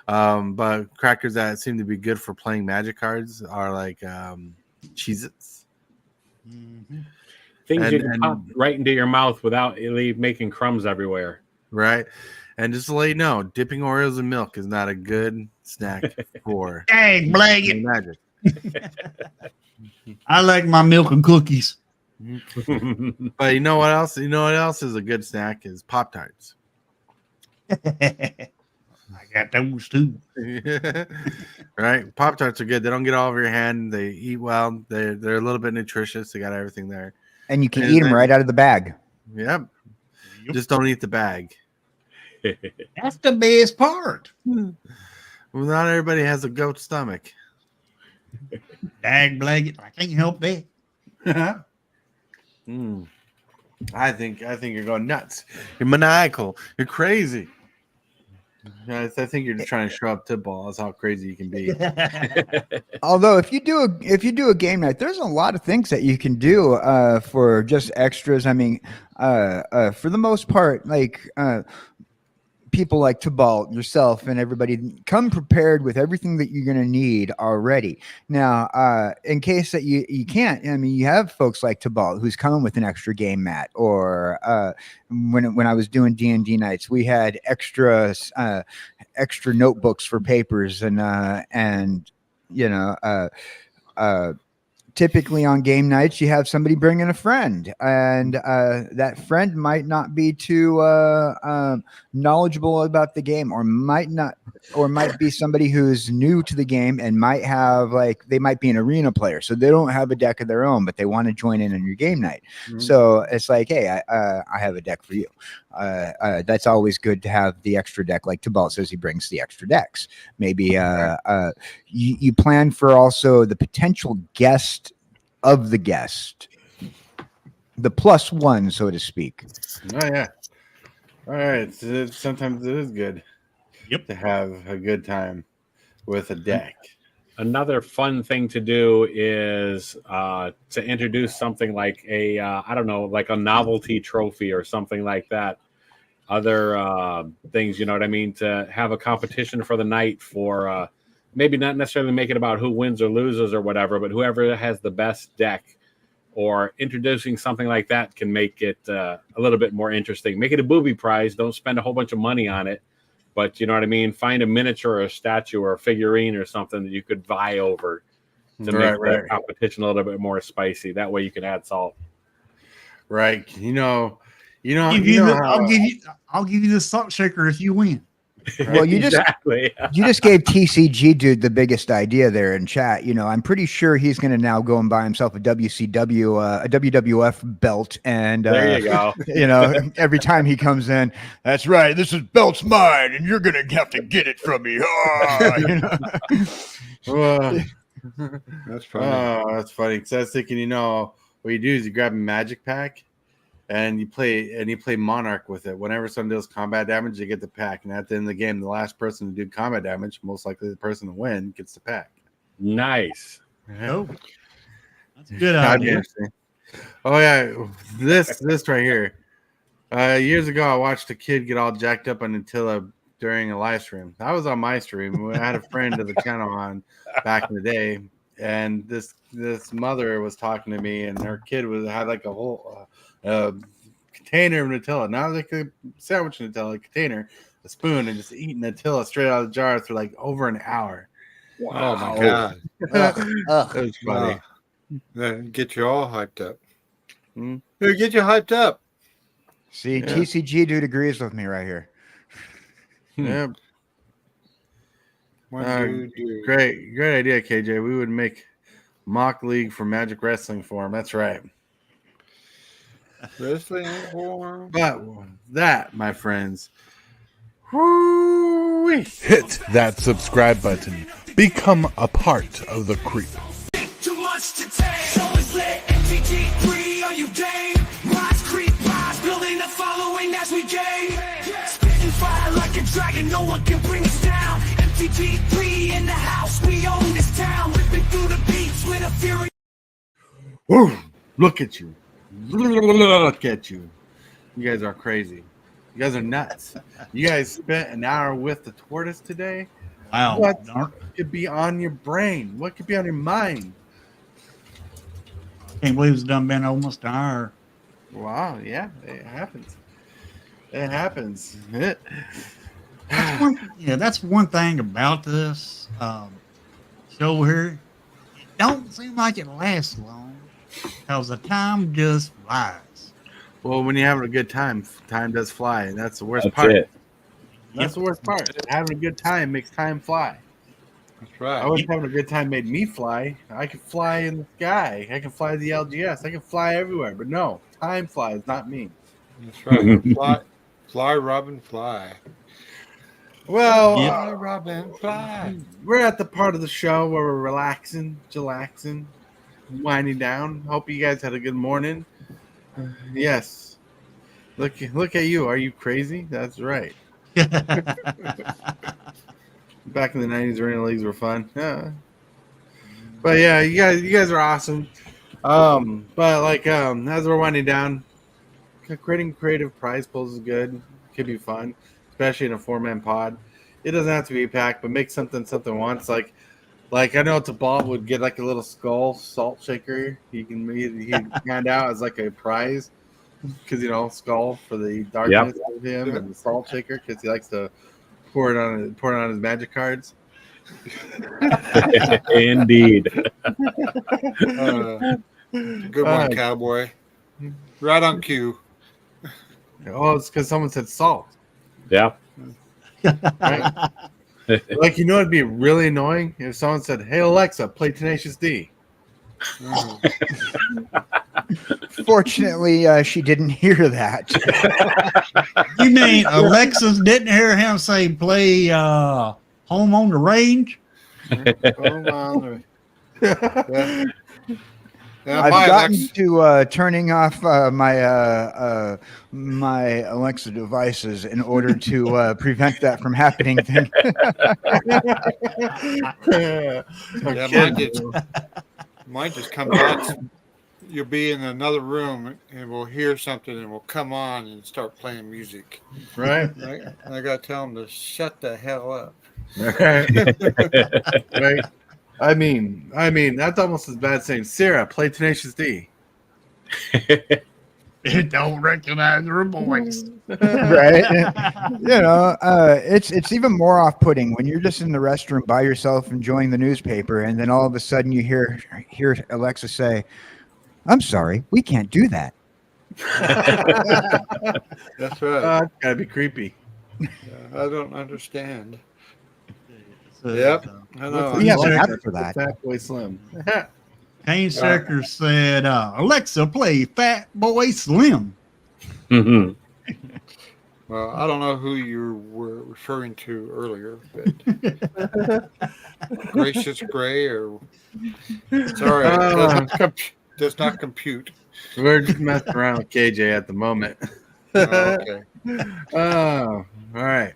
But crackers that seem to be good for playing Magic cards are like Cheez-Its. Things you can pop right into your mouth without making crumbs everywhere. Right. And just to let you know, dipping Oreos in milk is not a good snack for Dang, blanket. Magic. I like my milk and cookies. But you know what else? You know what else is a good snack is Pop-Tarts. I got those too. Right? Pop-Tarts are good. They don't get all over your hand. They eat well. They're a little bit nutritious. They got everything there. And you can eat them right out of the bag. Yep. Just don't eat the bag. That's the best part. Well, not everybody has a goat stomach. Dang blanket. I can't help that. I think you're going nuts. You're maniacal. You're crazy. I think you're just trying to show up Tidball. That's how crazy you can be. Although if you do a game night, there's a lot of things that you can do for just extras. I mean, for the most part, people like Tibalt, yourself, and everybody come prepared with everything that you're going to need already. Now, in case that you can't, I mean, you have folks like Tibalt who's coming with an extra game mat, or when I was doing D&D nights, we had extra notebooks for papers and typically on game nights, you have somebody bring in a friend, and that friend might not be too knowledgeable about the game, or might be somebody who's new to the game and might have they might be an arena player, so they don't have a deck of their own, but they want to join in on your game night. Mm-hmm. So it's like, hey, I have a deck for you. That's always good to have the extra deck. Like Tibalt says, he brings the extra decks. Maybe you plan for also the potential guest of the guest, the +1, so to speak. Oh yeah. All right. Sometimes it is good. Yep. To have a good time with a deck. Another fun thing to do is to introduce something like a like a novelty trophy or something like that. Other things, you know what I mean? To have a competition for the night for maybe not necessarily make it about who wins or loses or whatever, but whoever has the best deck, or introducing something like that can make it a little bit more interesting. Make it a booby prize. Don't spend a whole bunch of money on it, but you know what I mean? Find a miniature or a statue or a figurine or something that you could vie over to make the competition a little bit more spicy. That way you can add salt. Right. I'll give you the salt shaker if you win. Right? Well, you just gave tcgdude the biggest idea there in chat. I'm pretty sure he's going to now go and buy himself a WWF belt, and there you go. Every time he comes in, that's right. This belt's mine, and you're going to have to get it from me. That's funny. Oh, that's funny. Because I was thinking, what you do is you grab a magic pack, and you play Monarch with it. Whenever someone does combat damage, they get the pack, and at the end of the game, the last person to do combat damage, most likely the person to win, gets the pack. Nice. Oh, that's a good That'd be idea. interesting. Oh yeah, this right here. Years ago, I watched a kid get all jacked up on Nutella during a live stream. I was on my stream. I had a friend of the channel on back in the day, and this mother was talking to me, and her kid had like a whole container of Nutella, not like a sandwich Nutella, a container, a spoon, and just eating Nutella straight out of the jar for like over an hour. Wow. Oh my God. It was funny. That get you all hyped up. Hmm? It'll get you hyped up. See, Yeah. TCG dude agrees with me right here. Yeah, Dude. great idea, KJ. We would make mock league for Magic Wrestling Forum. That's right. Wrestling forum. But that, my friends, whoo-wee. Hit that subscribe button. Become a part of the crew. Too much to take. So it's lit. MTG3, are you game? Rise, creep, rise, building a following as we gain. Spitting fire like a dragon, no one can bring us down. MTG3 in the house, we own this town. Ripping through the beats with a fury. Woo! Look at you. Look at you. You guys are crazy. You guys are nuts. You guys spent an hour with the tortoise today. Wow. What could be on your brain? What could be on your mind? Can't believe it's done been almost an hour. Wow, yeah, it happens. It happens. That's one thing about this show here. It don't seem like it lasts long because the time just flies. Well, when you're having a good time, time does fly, and that's the worst That's part. it. That's the worst part. Having a good time makes time fly. That's right. I wish having a good time made me fly. I could fly in the sky. I can fly the LGS. I can fly everywhere. But no, time flies, not me. That's right. Fly, Robin, fly. Well, Fly, Robin, fly. we're at the part of the show where we're relaxing, chillaxing, winding down. Hope you guys had a good morning. Yes. Look at you. Are you crazy? That's right. Back in the 90s, arena leagues were fun. Yeah. But yeah, you guys are awesome. But like as we're winding down, creating creative prize pools is good. Could be fun, especially in a 4-man pod. It doesn't have to be packed, but make something once. Like I know Tibalt would get like a little skull salt shaker. He hand out as like a prize because skull for the darkness of him, and the salt shaker because he likes to pour it on his magic cards. Indeed. Good one, cowboy. Right on cue. Oh, it's because someone said salt. Yeah. Right? Like, it'd be really annoying if someone said, "Hey Alexa, play Tenacious D." Fortunately, she didn't hear that. You mean Alexis didn't hear him say play Home on the Range? I've gotten to turning off my my Alexa devices in order to prevent that from happening. Mine just comes on. You'll be in another room and we'll hear something and we'll come on and start playing music. Right? I got to tell them to shut the hell up. Right? I mean, that's almost as bad as saying, "Sarah, play Tenacious D." It don't recognize her voice. Right? It's even more off-putting when you're just in the restroom by yourself enjoying the newspaper, and then all of a sudden you hear Alexa say, "I'm sorry, we can't do that." That's right. That's gotta be creepy. I don't understand. Yep. I know. We have an app for that. Fat Boy Slim. Kane Secker said, Alexa, play Fat Boy Slim. Mm-hmm. Well, I don't know who you were referring to earlier, but Gracious Gray or sorry, does not compute. We're just messing around with KJ at the moment. Okay. Oh, all right.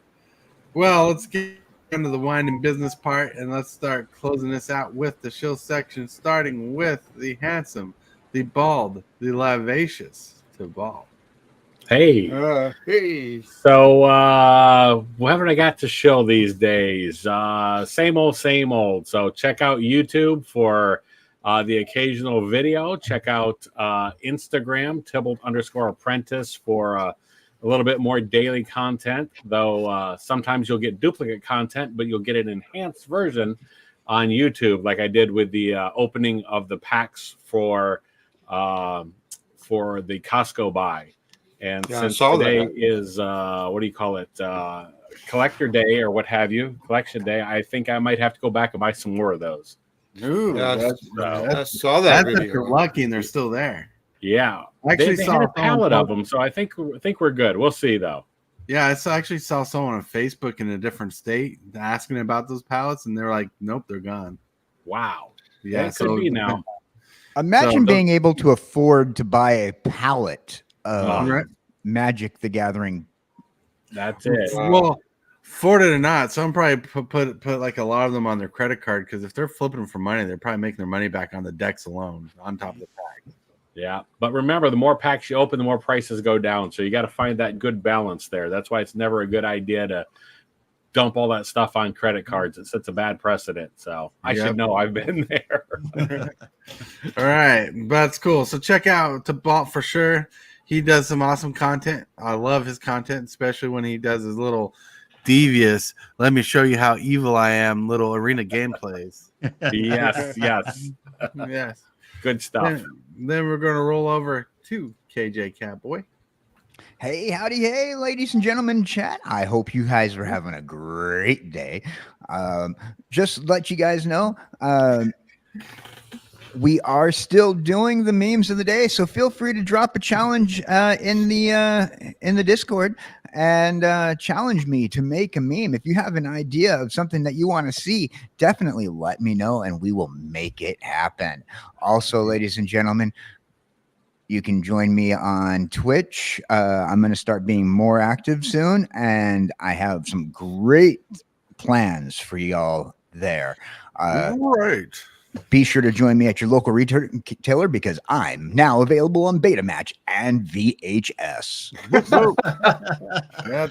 Well, let's get into the wine business part, and let's start closing this out with the shill section, starting with the handsome, the bald, the lavacious Tibalt. Hey. Hey. So, what haven't I got to show these days? Same old, same old. So, check out YouTube for the occasional video. Check out Instagram, Tibalts_Apprentice, for a little bit more daily content. Though sometimes you'll get duplicate content, but you'll get an enhanced version on YouTube, like I did with the opening of the packs for the Costco buy. And Yeah, since I saw today that. is what do you call it, collector day or what have you, collection day, I think I might have to go back and buy some more of those. Ooh, Yeah, that's I saw that if video. you're lucky and they're still there. Yeah, I actually they saw had a pallet of someone them, so I think we're good. We'll see though. Yeah, actually saw someone on Facebook in a different state asking about those pallets, and they're like, "Nope, they're gone." Wow. Yeah, It could be now. Imagine So- being able to afford to buy a pallet of Right. Magic the Gathering. That's it. Wow. Well, afford it or not, someone probably put like a lot of them on their credit card, because if they're flipping them for money, they're probably making their money back on the decks alone, on top of the pack. Yeah, but remember, the more packs you open, the more prices go down. So you got to find that good balance there. That's why it's never a good idea to dump all that stuff on credit cards. It sets a bad precedent. So I Yep. should know. I've been there. All right, that's cool. So check out Tibalt for sure. He does some awesome content. I love his content, especially when he does his little devious, let me show you how evil I am, little arena gameplays. Yes. Yes. Good stuff. Then we're going to roll over to KJ Cowboy. Hey, howdy, hey, ladies and gentlemen, chat. I hope you guys are having a great day. Just let you guys know, we are still doing the memes of the day, so feel free to drop a challenge in the Discord and challenge me to make a meme. If you have an idea of something that you want to see, definitely let me know and we will make it happen. Also, ladies and gentlemen, you can join me on Twitch. I'm going to start being more active soon, and I have some great plans for y'all there. Right. Be sure to join me at your local retailer because I'm now available on Betamax and VHS. That's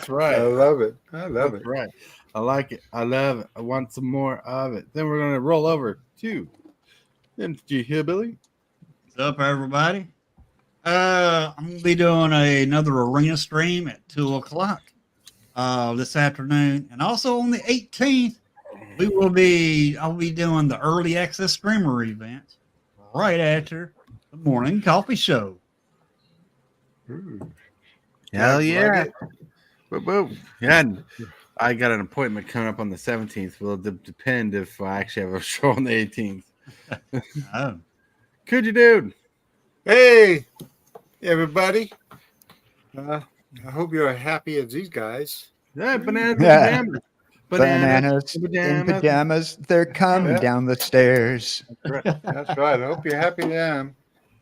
I right. love it. I love That's it. right. I like it. I love it. I want some more of it. Then we're going to roll over to MTG Hillbilly. What's up, everybody? I'm gonna be doing another arena stream at 2:00 this afternoon, and also on the 18th, I'll be doing the early access streamer event right after the morning coffee show. Hell yeah. Like Boop, boop. Yeah, and I got an appointment coming up on the 17th. Will depend if I actually have a show on the 18th. Oh, Could you, dude? Hey, everybody. I hope you're happy as these guys. Yeah, bananas, Yeah. pajamas. Bananas in pajamas, they're coming Yeah. down the stairs. That's right. I hope you're happy then.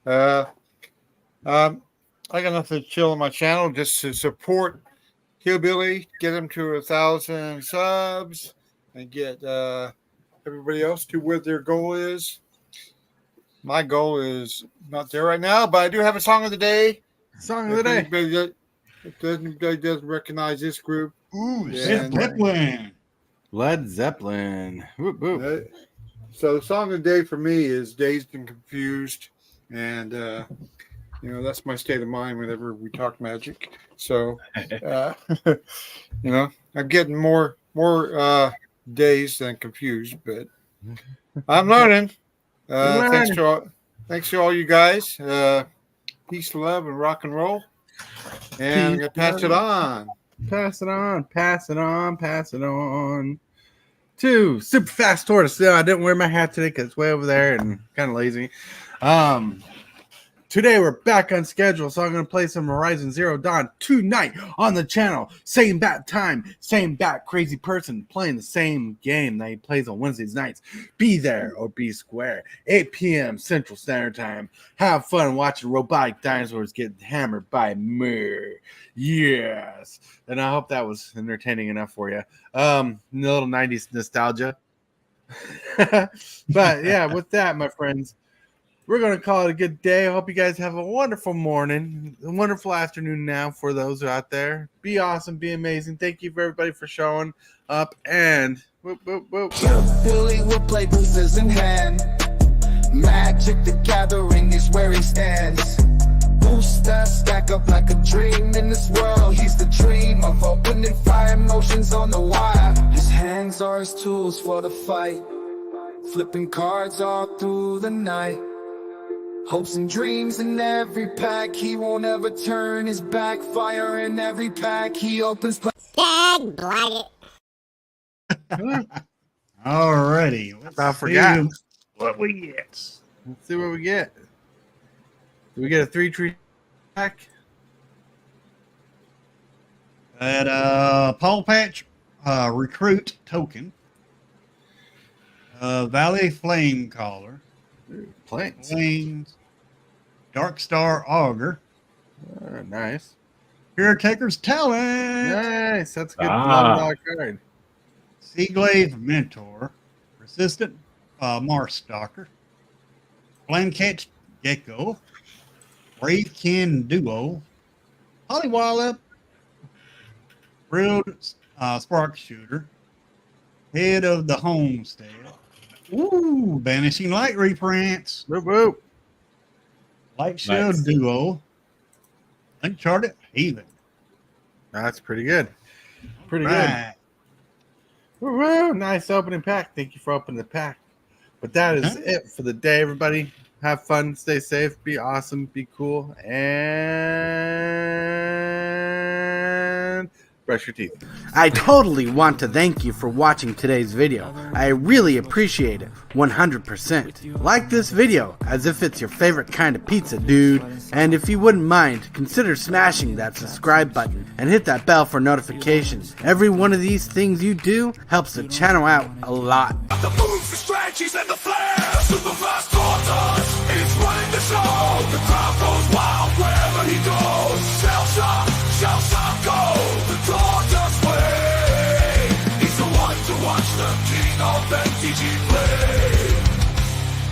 I got nothing to chill on my channel, just to support Hillbilly, get him to 1,000 subs, and get everybody else to where their goal is. My goal is not there right now, but I do have a song of the day. Song of the day. If anybody doesn't recognize this group, ooh, Yeah. Zeppelin. Led Zeppelin. Whoop, whoop. so the song of the day for me is Dazed and Confused, and that's my state of mind whenever we talk magic. So I'm getting more dazed than confused, but I'm learning. Thanks to all you guys. Peace, love, and rock and roll. And I'm gonna pass it on. Pass it on. Pass it on. Pass it on. To Super Fast Tortoise. Yeah, I didn't wear my hat today because it's way over there and kind of lazy. To Today we're back on schedule, so I'm going to play some Horizon Zero Dawn tonight on the channel. Same bat time, same bat crazy person playing the same game that he plays on Wednesdays nights. Be there or be square. 8 p.m. Central Standard Time. Have fun watching robotic dinosaurs get hammered by me. Yes. And I hope that was entertaining enough for you. A little 90s nostalgia. But yeah, with that, my friends, we're going to call it a good day. I hope you guys have a wonderful morning, a wonderful afternoon now for those out there. Be awesome, be amazing. Thank you for everybody for showing up. And whoop, whoop, whoop. Billy will play pieces in hand. Magic the Gathering is where he stands. Booster stack up like a dream in this world. He's the dream of opening fire, emotions on the wire. His hands are his tools for the fight, flipping cards all through the night. Hopes and dreams in every pack. He won't ever turn his back. Fire in every pack. He opens. Dad, blight it. Alrighty. I forgot. What we get. Let's see what we get. Do we get a 3-tree pack? That Paul Patch recruit token. Valley Flame Caller. Planes. Flames. Dark Star Augur. Nice. Caretaker's Talent. Nice. That's a good $11 card. Seaglaive Mentor. Resistant Mars Stalker. Flamecatch Gecko. Bravekin Duo. Hollywallop. Brilled Spark Shooter. Head of the Homestead. Ooh, Vanishing Light reprints. Whoop, whoop. Light Shield Nice. Duo. Uncharted Haven. That's pretty good. Pretty Right. good. Woo-woo. Nice opening pack. Thank you for opening the pack. But that is it for the day, everybody. Have fun. Stay safe. Be awesome. Be cool. And brush your teeth. I totally want to thank you for watching today's video. I really appreciate it. 100%. Like this video as if it's your favorite kind of pizza, dude. And if you wouldn't mind, consider smashing that subscribe button and hit that bell for notifications. Every one of these things you do helps the channel out a lot. The moves, the strategies, and the flash.